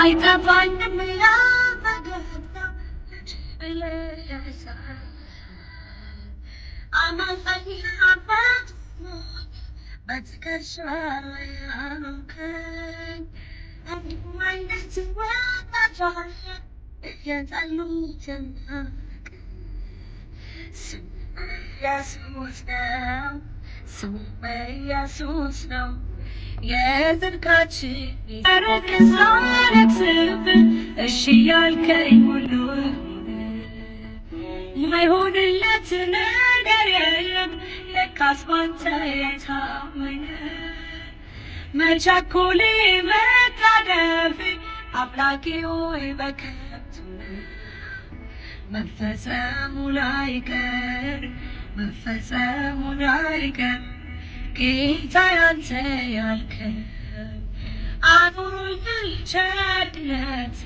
አይጠፋኝም ያ ፈገግታ ብለህ አማካኝ አባት በትከሻ ላይ አኖርከኝ እንዲሁ አይነት ወዳጅ አለ እየጠሉት ኢየሱስ ነው ስሙ ኢየሱስ ነው የጽድቃችን ረቅ ሳለቅስብህ እሺ ያልከኝ ሁሉ ማይሆንለት ነገር የለም ለካስ ባንተ የታመነ መቸኮሌ መጣደፌ አምላኬ ሆይ በከንቱ መፈጸሙ ላይቀር ጌታ ያንተ ያልከው አኑሮኛል ቸርነቴ